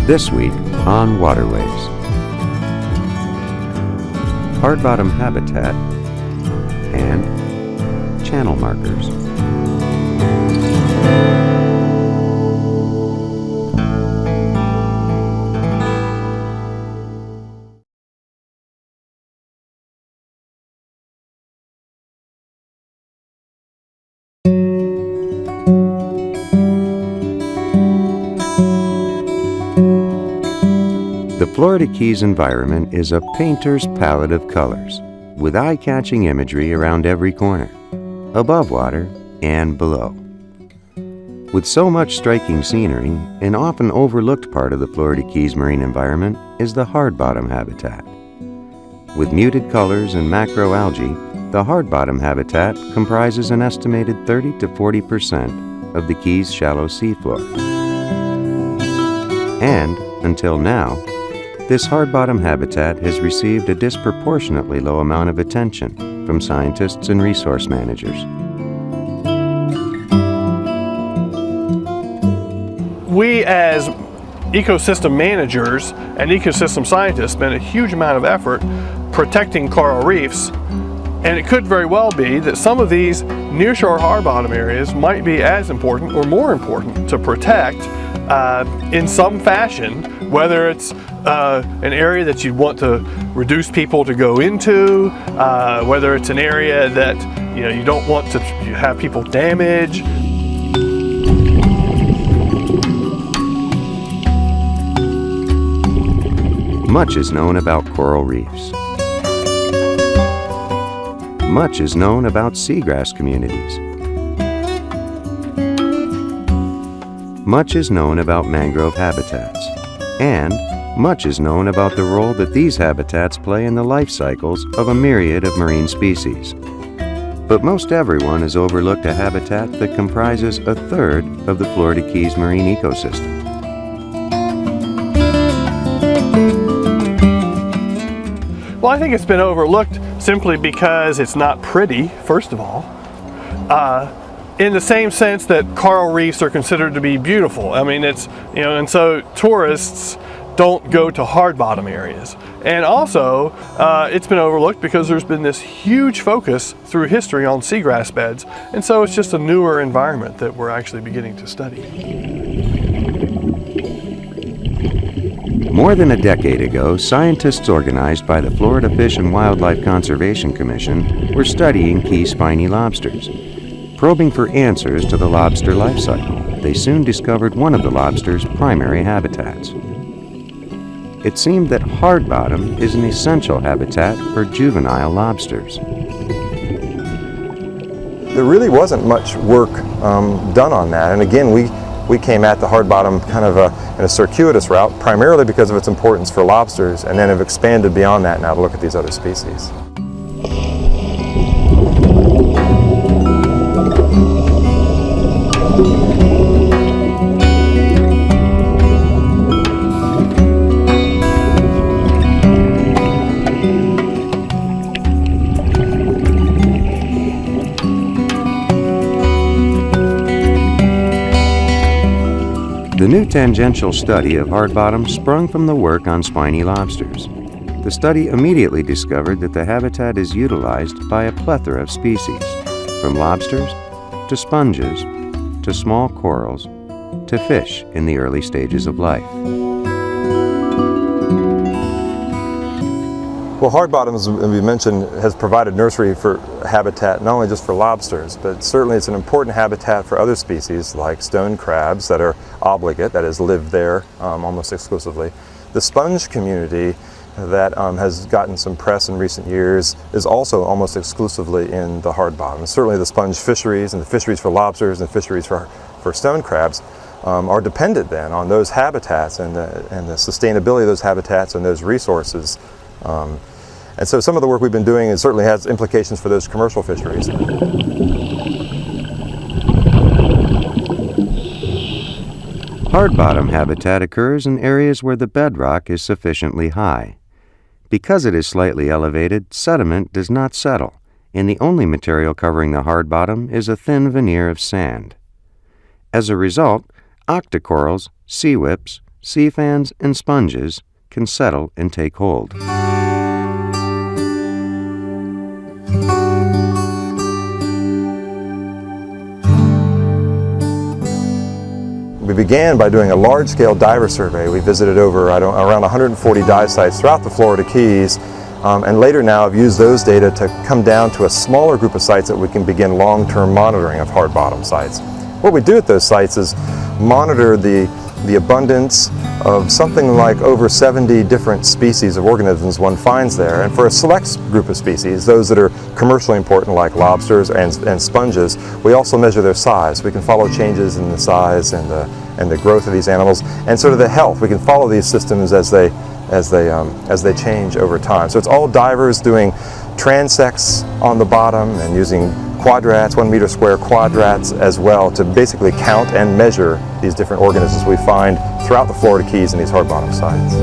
This week on Waterways. Hard bottom habitat and channel markers. The Florida Keys environment is a painter's palette of colors, with eye-catching imagery around every corner, above water and below. With so much striking scenery, an often overlooked part of the Florida Keys marine environment is the hard bottom habitat. With muted colors and macroalgae, the hard bottom habitat comprises an estimated 30 to 40% of the Keys' shallow seafloor. And, until now, this hard bottom habitat has received a disproportionately low amount of attention from scientists and resource managers. We as ecosystem managers and ecosystem scientists spend a huge amount of effort protecting coral reefs, and it could very well be that some of these nearshore hard bottom areas might be as important or more important to protect in some fashion, whether it's an area that you'd want to reduce people to go into, whether it's an area that you don't want to have people damage. Much is known about coral reefs. Much is known about seagrass communities. Much is known about mangrove habitats. And much is known about the role that these habitats play in the life cycles of a myriad of marine species. But most everyone has overlooked a habitat that comprises a third of the Florida Keys marine ecosystem. Well, I think it's been overlooked simply because it's not pretty, first of all, in the same sense that coral reefs are considered to be beautiful. I mean, and so tourists don't go to hard bottom areas. And also, it's been overlooked because there's been this huge focus through history on seagrass beds, and so it's just a newer environment that we're actually beginning to study. More than a decade ago, scientists organized by the Florida Fish and Wildlife Conservation Commission were studying key spiny lobsters. Probing for answers to the lobster life cycle, they soon discovered one of the lobster's primary habitats. It seemed that hard bottom is an essential habitat for juvenile lobsters. There really wasn't much work done on that, and again, we came at the hard bottom kind of in a circuitous route, primarily because of its importance for lobsters, and then have expanded beyond that now to look at these other species. The new tangential study of hard bottom sprung from the work on spiny lobsters. The study immediately discovered that the habitat is utilized by a plethora of species, from lobsters to sponges to small corals to fish in the early stages of life. Well, hard bottom, as we mentioned, has provided nursery for habitat not only just for lobsters, but certainly it's an important habitat for other species like stone crabs that are obligate, that is, live there almost exclusively. The sponge community that has gotten some press in recent years is also almost exclusively in the hard bottom. Certainly the sponge fisheries and the fisheries for lobsters and the fisheries for stone crabs are dependent then on those habitats and the sustainability of those habitats and those resources. And so some of the work we've been doing certainly has implications for those commercial fisheries. Hard bottom habitat occurs in areas where the bedrock is sufficiently high. Because it is slightly elevated, sediment does not settle, and the only material covering the hard bottom is a thin veneer of sand. As a result, octocorals, sea whips, sea fans and sponges can settle and take hold. We began by doing a large-scale diver survey. We visited over around 140 dive sites throughout the Florida Keys, and later now have used those data to come down to a smaller group of sites that we can begin long-term monitoring of hard bottom sites. What we do at those sites is monitor the abundance of something like over 70 different species of organisms one finds there, and for a select group of species, those that are commercially important like lobsters and sponges, we also measure their size. We can follow changes in the size and the growth of these animals and sort of the health. We can follow these systems as they change over time. So it's all divers doing transects on the bottom and using quadrats, 1 meter square quadrats as well, to basically count and measure these different organisms we find throughout the Florida Keys and these hard bottom sites.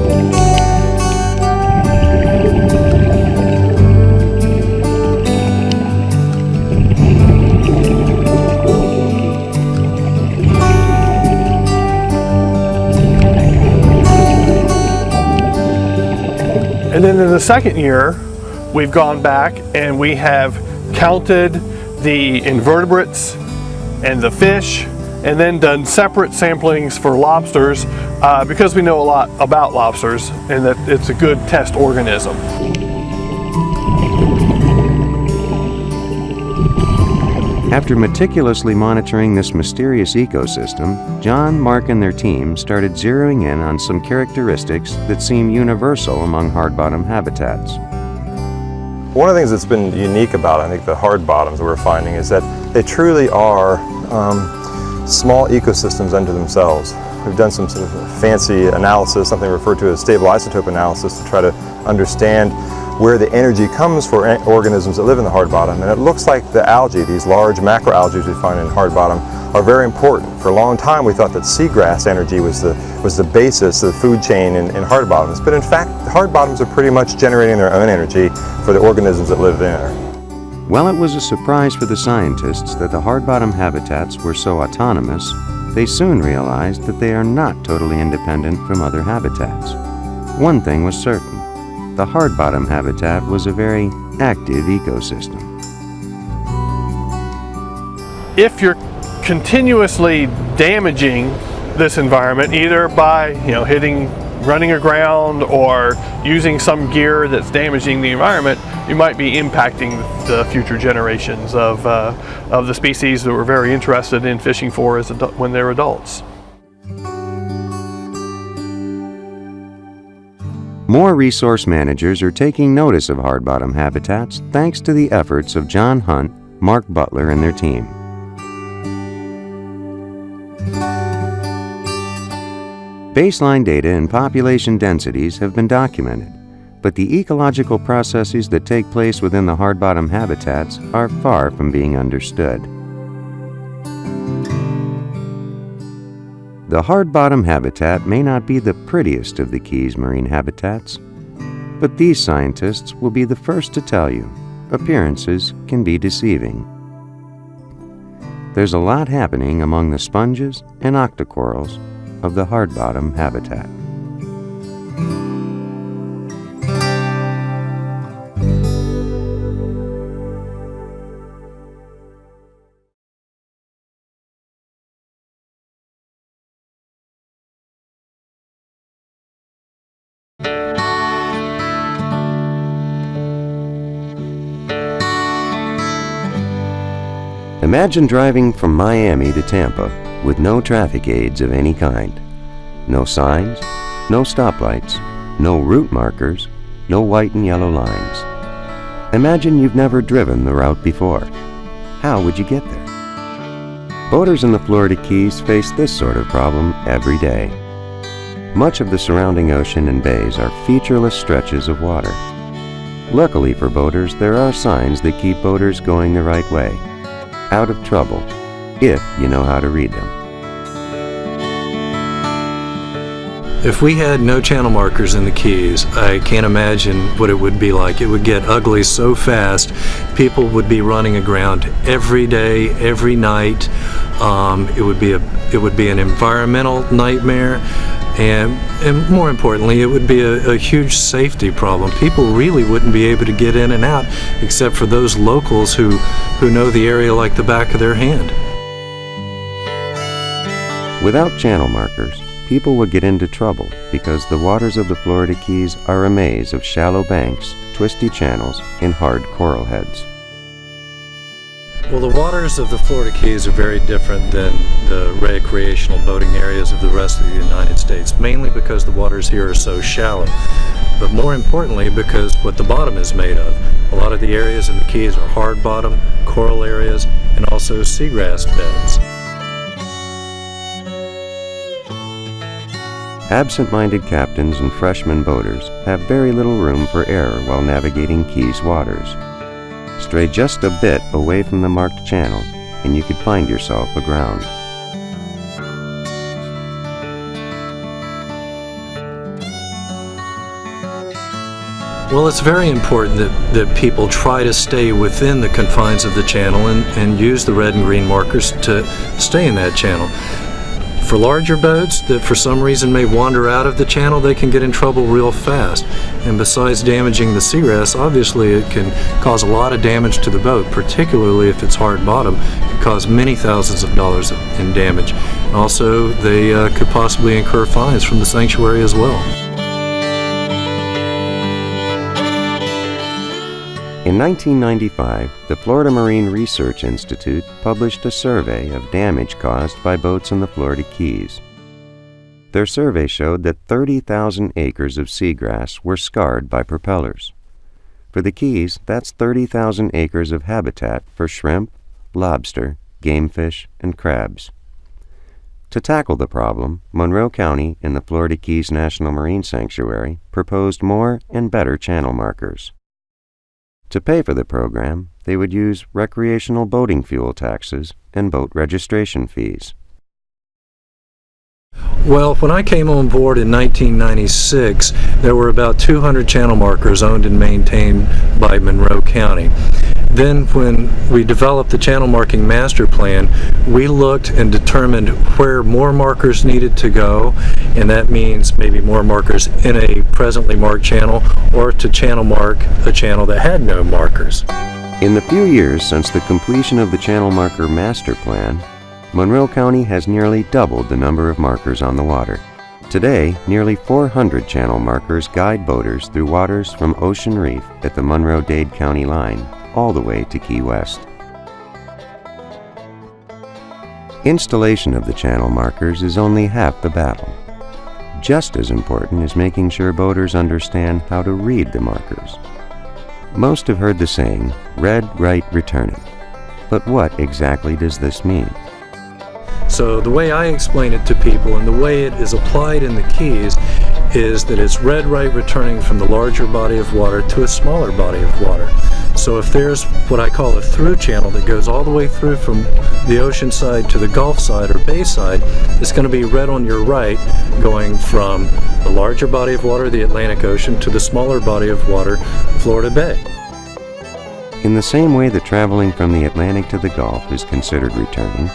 And then in the second year, we've gone back and we have counted the invertebrates and the fish, and then done separate samplings for lobsters because we know a lot about lobsters and that it's a good test organism. After meticulously monitoring this mysterious ecosystem, John, Mark, and their team started zeroing in on some characteristics that seem universal among hard bottom habitats. One of the things that's been unique about, I think, the hard bottoms that we're finding is that they truly are small ecosystems unto themselves. We've done some sort of fancy analysis, something referred to as stable isotope analysis, to try to understand where the energy comes for organisms that live in the hard bottom. And it looks like the algae, these large macroalgae we find in hard bottom, are very important. For a long time we thought that seagrass energy was the basis of the food chain in hard bottoms, but in fact hard bottoms are pretty much generating their own energy for the organisms that live there. While it was a surprise for the scientists that the hard bottom habitats were so autonomous, they soon realized that they are not totally independent from other habitats. One thing was certain: the hard bottom habitat was a very active ecosystem. If you're continuously damaging this environment, either by running aground or using some gear that's damaging the environment, you might be impacting the future generations of the species that we're very interested in fishing for when they're adults. More resource managers are taking notice of hard bottom habitats thanks to the efforts of John Hunt, Mark Butler, and their team. Baseline data and population densities have been documented, but the ecological processes that take place within the hard bottom habitats are far from being understood. The hard bottom habitat may not be the prettiest of the Keys marine habitats, but these scientists will be the first to tell you appearances can be deceiving. There's a lot happening among the sponges and octocorals of the hard bottom habitat. Imagine driving from Miami to Tampa with no traffic aids of any kind. No signs, no stoplights, no route markers, no white and yellow lines. Imagine you've never driven the route before. How would you get there? Boaters in the Florida Keys face this sort of problem every day. Much of the surrounding ocean and bays are featureless stretches of water. Luckily for boaters, there are signs that keep boaters going the right way, out of trouble, if you know how to read them. If we had no channel markers in the Keys, I can't imagine what it would be like. It would get ugly so fast. People would be running aground every day, every night. It would be an environmental nightmare. And more importantly, it would be a huge safety problem. People really wouldn't be able to get in and out except for those locals who know the area like the back of their hand. Without channel markers, people would get into trouble because the waters of the Florida Keys are a maze of shallow banks, twisty channels, and hard coral heads. Well, the waters of the Florida Keys are very different than the recreational boating areas of the rest of the United States, mainly because the waters here are so shallow, but more importantly because what the bottom is made of. A lot of the areas in the Keys are hard bottom, coral areas, and also seagrass beds. Absent-minded captains and freshman boaters have very little room for error while navigating Keys waters. Stray just a bit away from the marked channel, and you could find yourself aground. Well, it's very important that people try to stay within the confines of the channel and use the red and green markers to stay in that channel. For larger boats that for some reason may wander out of the channel, they can get in trouble real fast. And besides damaging the seagrass, obviously it can cause a lot of damage to the boat, particularly if it's hard bottom. It could cause many thousands of dollars in damage. And also, they could possibly incur fines from the sanctuary as well. In 1995, the Florida Marine Research Institute published a survey of damage caused by boats in the Florida Keys. Their survey showed that 30,000 acres of seagrass were scarred by propellers. For the Keys, that's 30,000 acres of habitat for shrimp, lobster, game fish, and crabs. To tackle the problem, Monroe County and the Florida Keys National Marine Sanctuary proposed more and better channel markers. To pay for the program, they would use recreational boating fuel taxes and boat registration fees. Well, when I came on board in 1996, there were about 200 channel markers owned and maintained by Monroe County. Then when we developed the channel marking master plan, we looked and determined where more markers needed to go, and that means maybe more markers in a presently marked channel or to channel mark a channel that had no markers. In the few years since the completion of the channel marker master plan, Monroe County has nearly doubled the number of markers on the water. Today, nearly 400 channel markers guide boaters through waters from Ocean Reef at the Monroe-Dade County line all the way to Key West. Installation of the channel markers is only half the battle. Just as important is making sure boaters understand how to read the markers. Most have heard the saying, "Red, right, returning." But what exactly does this mean? So the way I explain it to people and the way it is applied in the Keys is that it's red right returning from the larger body of water to a smaller body of water. So if there's what I call a through channel that goes all the way through from the ocean side to the Gulf side or bay side, it's going to be red on your right going from the larger body of water, the Atlantic Ocean, to the smaller body of water, Florida Bay. In the same way that traveling from the Atlantic to the Gulf is considered returning,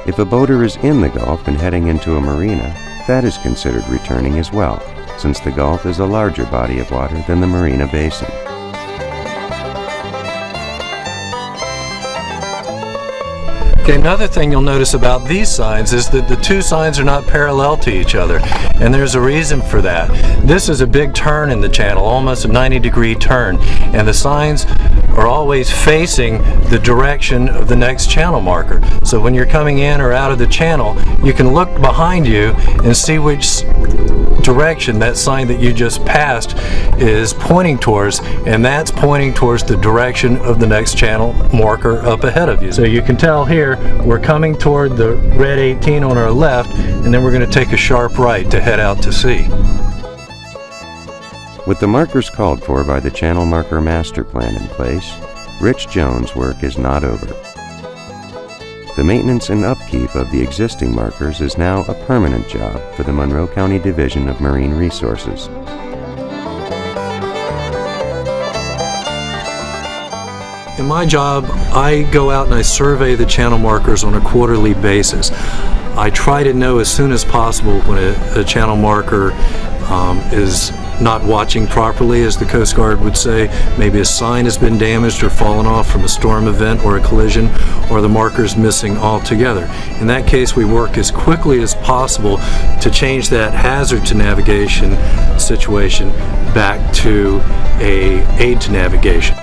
if a boater is in the Gulf and heading into a marina, that is considered returning as well, since the Gulf is a larger body of water than the marina basin. Okay, another thing you'll notice about these signs is that the two signs are not parallel to each other, and there's a reason for that. This is a big turn in the channel, almost a 90-degree turn, and the signs are always facing the direction of the next channel marker. So when you're coming in or out of the channel, you can look behind you and see which direction that sign that you just passed is pointing towards, and that's pointing towards the direction of the next channel marker up ahead of you. So you can tell here we're coming toward the red 18 on our left, and then we're going to take a sharp right to head out to sea. With the markers called for by the Channel Marker Master Plan in place, Rich Jones' work is not over. The maintenance and upkeep of the existing markers is now a permanent job for the Monroe County Division of Marine Resources. In my job, I go out and I survey the channel markers on a quarterly basis. I try to know as soon as possible when a channel marker is not watching properly, as the Coast Guard would say. Maybe a sign has been damaged or fallen off from a storm event or a collision, or the marker's missing altogether. In that case, we work as quickly as possible to change that hazard to navigation situation back to a aid to navigation.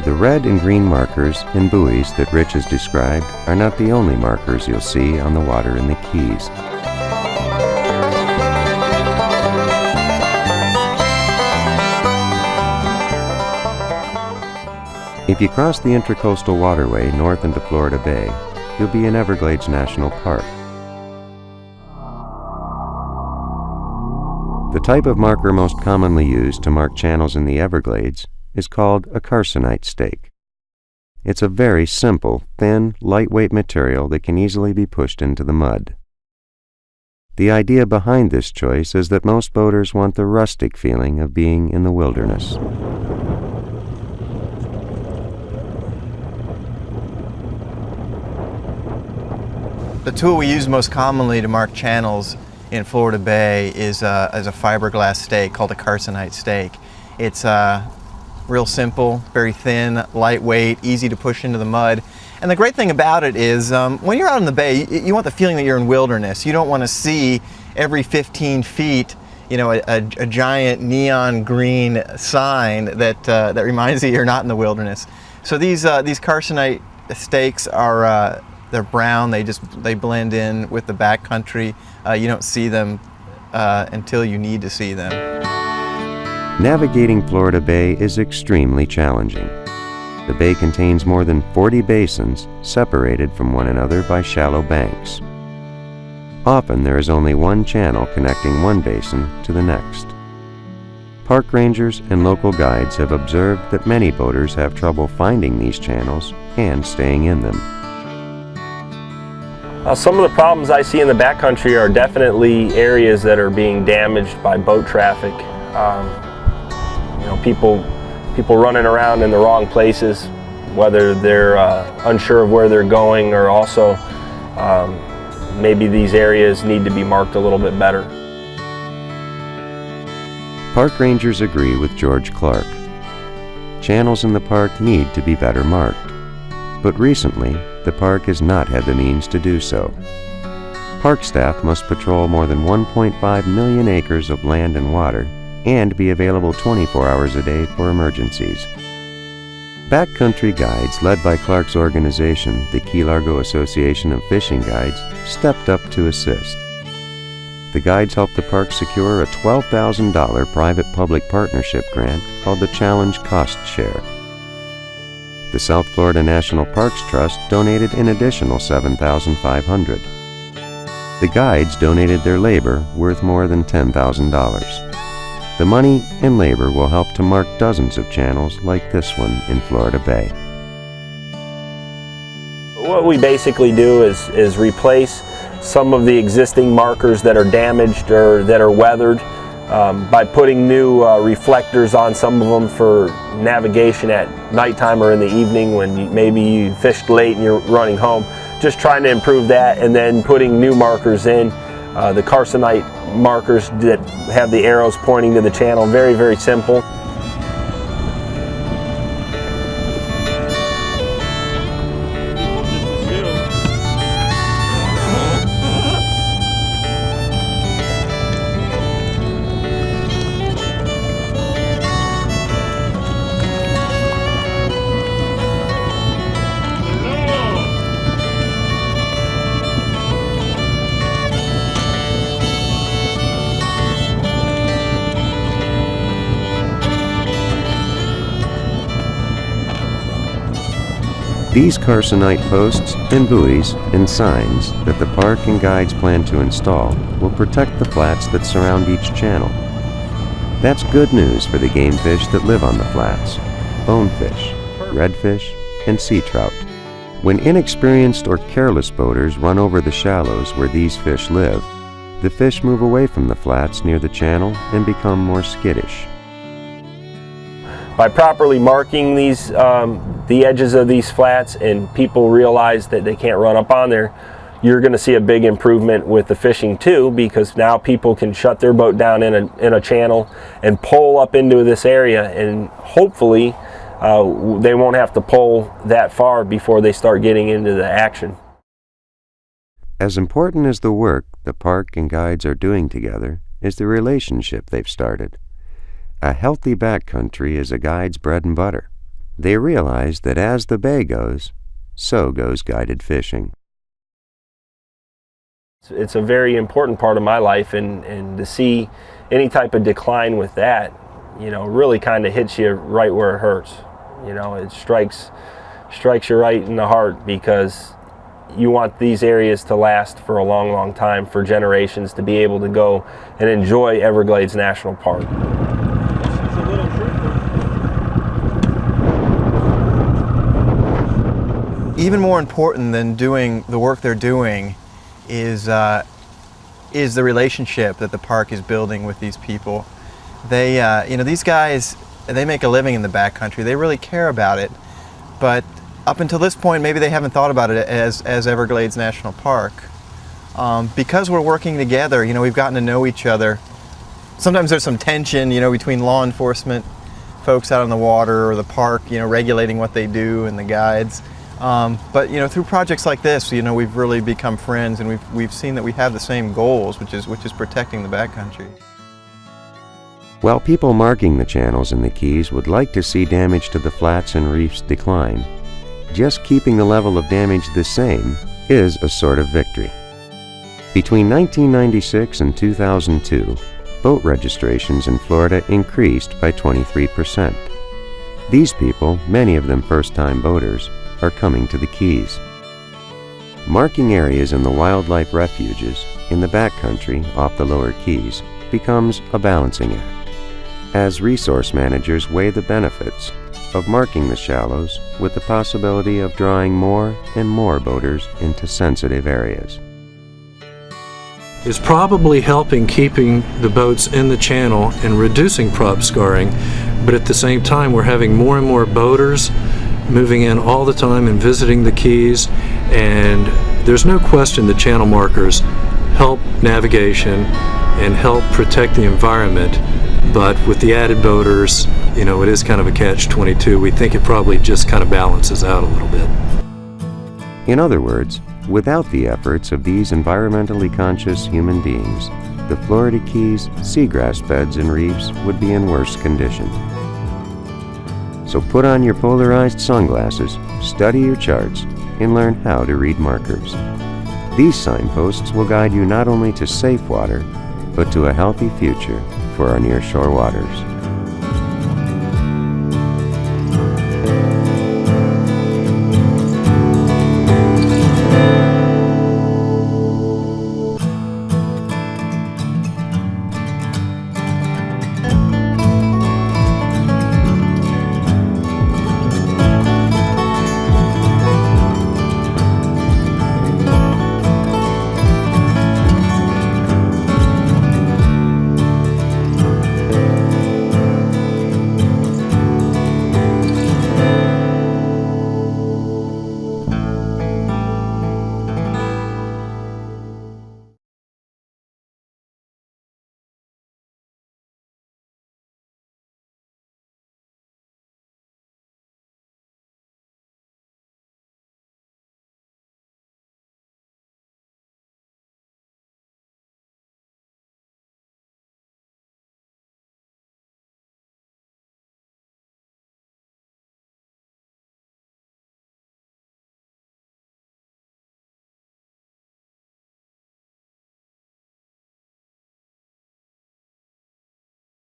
The red and green markers and buoys that Rich has described are not the only markers you'll see on the water in the Keys. If you cross the Intracoastal Waterway north into Florida Bay, you'll be in Everglades National Park. The type of marker most commonly used to mark channels in the Everglades is called a carcinite stake. It's a very simple, thin, lightweight material that can easily be pushed into the mud. The idea behind this choice is that most boaters want the rustic feeling of being in the wilderness. The tool we use most commonly to mark channels in Florida Bay is a fiberglass stake called a carcinite stake. It's real simple, very thin, lightweight, easy to push into the mud. And the great thing about it is when you're out in the bay, you want the feeling that you're in wilderness. You don't want to see every 15 feet a giant neon green sign that reminds you you're not in the wilderness. So these carcinite stakes are they're brown. They blend in with the backcountry. You don't see them until you need to see them. Navigating Florida Bay is extremely challenging. The bay contains more than 40 basins separated from one another by shallow banks. Often there is only one channel connecting one basin to the next. Park rangers and local guides have observed that many boaters have trouble finding these channels and staying in them. Some of the problems I see in the backcountry are definitely areas that are being damaged by boat traffic. People running around in the wrong places, whether they're unsure of where they're going, or also maybe these areas need to be marked a little bit better. Park rangers agree with George Clark. Channels in the park need to be better marked. But recently, the park has not had the means to do so. Park staff must patrol more than 1.5 million acres of land and water and be available 24 hours a day for emergencies. Backcountry guides led by Clark's organization, the Key Largo Association of Fishing Guides, stepped up to assist. The guides helped the park secure a $12,000 private-public partnership grant called the Challenge Cost Share. The South Florida National Parks Trust donated an additional $7,500. The guides donated their labor worth more than $10,000. The money and labor will help to mark dozens of channels like this one in Florida Bay. What we basically do is replace some of the existing markers that are damaged or that are weathered by putting new reflectors on some of them for navigation at nighttime or in the evening when maybe you fished late and you're running home. Just trying to improve that, and then putting new markers in. The carcinite markers that have the arrows pointing to the channel. Very, very simple. These carcinite posts and buoys and signs that the park and guides plan to install will protect the flats that surround each channel. That's good news for the game fish that live on the flats: bonefish, redfish, and sea trout. When inexperienced or careless boaters run over the shallows where these fish live, the fish move away from the flats near the channel and become more skittish. By properly marking these, the edges of these flats, and people realize that they can't run up on there, you're going to see a big improvement with the fishing too, because now people can shut their boat down in a channel and pull up into this area, and hopefully they won't have to pull that far before they start getting into the action. As important as the work the park and guides are doing together is the relationship they've started. A healthy backcountry is a guide's bread and butter. They realize that as the bay goes, so goes guided fishing. It's a very important part of my life, and to see any type of decline with that, you know, really kind of hits you right where it hurts. You know, it strikes you right in the heart, because you want these areas to last for a long, long time, for generations to be able to go and enjoy Everglades National Park. Even more important than doing the work they're doing is the relationship that the park is building with these people. They, you know, these guys, they make a living in the backcountry. They really care about it, but up until this point, maybe they haven't thought about it as Everglades National Park. Because we're working together, you know, we've gotten to know each other. Sometimes there's some tension, you know, between law enforcement folks out on the water or the park, you know, regulating what they do, and the guides. But you know, through projects like this, you know, we've really become friends, and we've seen that we have the same goals, which is protecting the backcountry. While people marking the channels in the Keys would like to see damage to the flats and reefs decline, just keeping the level of damage the same is a sort of victory. Between 1996 and 2002, boat registrations in Florida increased by 23%. These people, many of them first-time boaters, are coming to the Keys. Marking areas in the wildlife refuges in the backcountry off the lower Keys becomes a balancing act, as resource managers weigh the benefits of marking the shallows with the possibility of drawing more and more boaters into sensitive areas. It's probably helping keeping the boats in the channel and reducing prop scarring, but at the same time we're having more and more boaters moving in all the time and visiting the Keys, and there's no question the channel markers help navigation and help protect the environment, but with the added boaters, you know, it is kind of a catch-22. We think it probably just kind of balances out a little bit. In other words, without the efforts of these environmentally conscious human beings, the Florida Keys seagrass beds and reefs would be in worse condition. So put on your polarized sunglasses, study your charts, and learn how to read markers. These signposts will guide you not only to safe water, but to a healthy future for our nearshore waters.